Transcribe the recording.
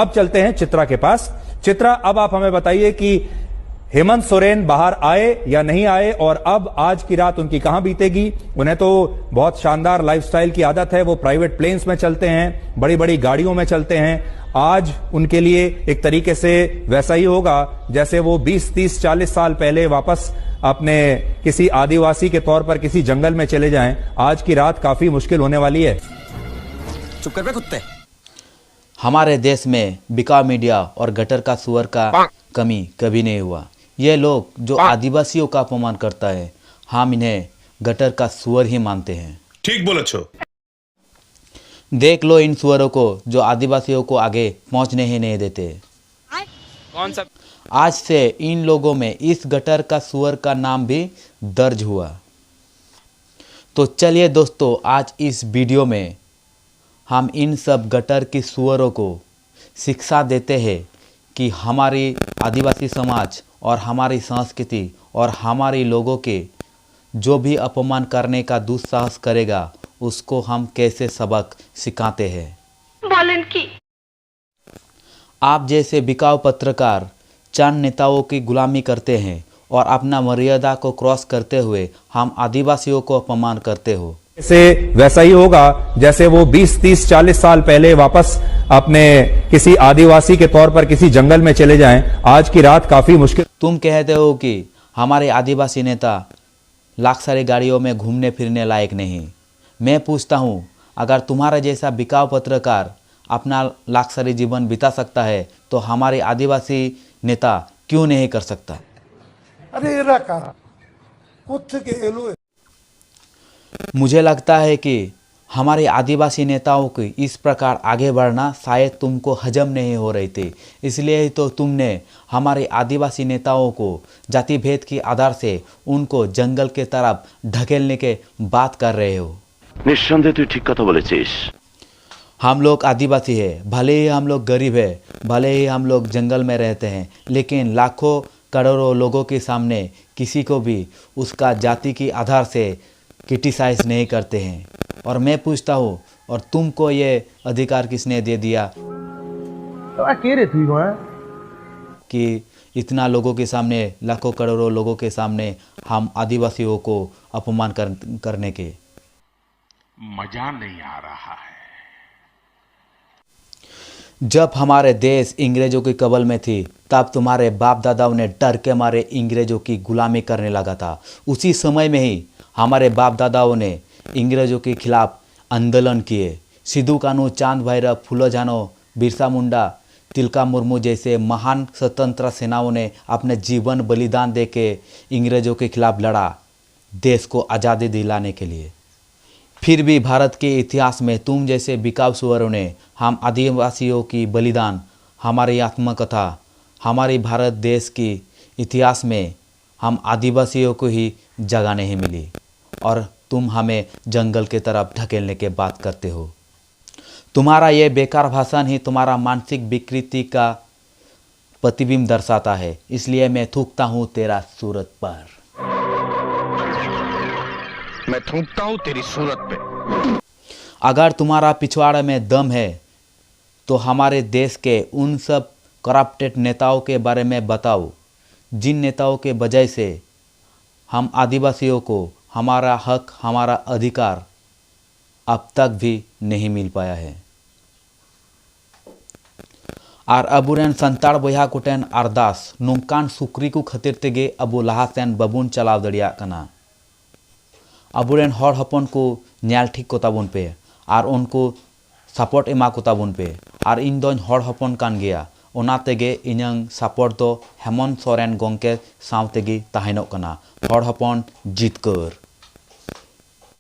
अब चलते हैं चित्रा के पास। चित्रा, अब आप हमें बताइए कि हेमंत सोरेन बाहर आए या नहीं आए, और अब आज की रात उनकी कहां बीतेगी। उन्हें तो बहुत शानदार लाइफस्टाइल की आदत है, वो प्राइवेट प्लेन्स में चलते हैं, बड़ी बड़ी गाड़ियों में चलते हैं। आज उनके लिए एक तरीके से वैसा ही होगा जैसे वो 20, 30, 40 साल पहले वापस अपने किसी आदिवासी के तौर पर किसी जंगल में चले जाएं। आज की रात काफी मुश्किल होने वाली है। चुप कर बे कुत्ते। हमारे देश में बिकाऊ मीडिया और गटर का सुअर का कमी कभी नहीं हुआ। ये लोग जो आदिवासियों का अपमान करता है, हम इन्हें गटर का सुअर ही मानते हैं। ठीक बोले छो। देख लो इन सुअरों को जो आदिवासियों को आगे पहुंचने ही नहीं देते। कौन सा? आज से इन लोगों में इस गटर का सुअर का नाम भी दर्ज हुआ। तो चलिए दोस्तों, आज इस वीडियो में हम इन सब गटर की सुअरों को शिक्षा देते हैं कि हमारी आदिवासी समाज और हमारी संस्कृति और हमारे लोगों के जो भी अपमान करने का दुस्साहस करेगा उसको हम कैसे सबक सिखाते हैं। बोलन की आप जैसे बिकाऊ पत्रकार चंद नेताओं की गुलामी करते हैं और अपना मर्यादा को क्रॉस करते हुए हम आदिवासियों को अपमान करते हो। से वैसा ही होगा जैसे वो 20, 30, 40 साल पहले वापस अपने किसी आदिवासी के तौर पर किसी जंगल में चले जाएं। आज की रात काफी मुश्किल। तुम कहते हो कि हमारे आदिवासी नेता लाख सारी गाड़ियों में घूमने फिरने लायक नहीं। मैं पूछता हूँ, अगर तुम्हारा जैसा बिकाऊ पत्रकार अपना लाख सारी जीवन बिता सकता है तो हमारे आदिवासी नेता क्यों नहीं कर सकता? अरे मुझे लगता है कि हमारे आदिवासी नेताओं की इस प्रकार आगे बढ़ना शायद तुमको हजम नहीं हो रही थी, इसलिए तो तुमने हमारे आदिवासी नेताओं को जाति भेद के आधार से उनको जंगल के तरफ ढकेलने के बात कर रहे हो। निस्संदेह तू ठीक कथा बोलेছিস। हम लोग आदिवासी है, भले ही हम लोग गरीब है, भले ही हम लोग जंगल में रहते हैं, लेकिन लाखों करोड़ों लोगों के सामने किसी को भी उसका जाति के आधार से क्रिटिसाइज नहीं करते हैं। और मैं पूछता हूँ, और तुमको ये अधिकार किसने दे दिया कि इतना लोगों के सामने, लाखों करोड़ों लोगों के सामने हम आदिवासियों को अपमान करने के? मजा नहीं आ रहा है। जब हमारे देश अंग्रेजों की कबल में थी तब तुम्हारे बाप दादाओं ने डर के मारे अंग्रेजों की गुलामी करने लगा था। उसी समय में ही हमारे बाप दादाओं ने अंग्रेजों के खिलाफ आंदोलन किए। सिद्धू कानू, चांद भैरव, फूलो जानो, बिरसा मुंडा, तिलका मुर्मू जैसे महान स्वतंत्रता सेनाओं ने अपने जीवन बलिदान दे के अंग्रेजों के खिलाफ लड़ा, देश को आज़ादी दिलाने के लिए। फिर भी भारत के इतिहास में तुम जैसे बिकाऊ सुअरों ने हम आदिवासियों की बलिदान, हमारी आत्मकथा, हमारी भारत देश की इतिहास में हम आदिवासियों को ही जगह नहीं मिली, और तुम हमें जंगल के तरफ ढकेलने के बात करते हो। तुम्हारा ये बेकार भाषण ही तुम्हारा मानसिक विकृति का प्रतिबिंब दर्शाता है, इसलिए मैं थूकता हूँ तेरा सूरत पर। मैं थूकता हूँ तेरी सूरत पे। अगर तुम्हारा पिछवाड़े में दम है तो हमारे देश के उन सब करप्टेड नेताओं के बारे में बताओ, जिन नेताओं के वजह से हम आदिवासियों को हमारा हक, हमारा अधिकार अब तक भी नहीं मिल पाया है। और अबुरेन संताड़ बोया कुटेन अरदास नौकान सुक्री को खतिर तेगे अबु लहासेन बबुन चलाव दड़िया कना। अबुरेन हर हपन को न्याल ठीक को ताबुन पे और उनको सपोर्ट एमा को ताबुन पे, और इन दोन हर हपन कान गया ओना तेगे इन्हं सपोर्ट दो हेमंत सोरेन गोंके साव तेगे ताहेनोग कना। हर हपन जितकर।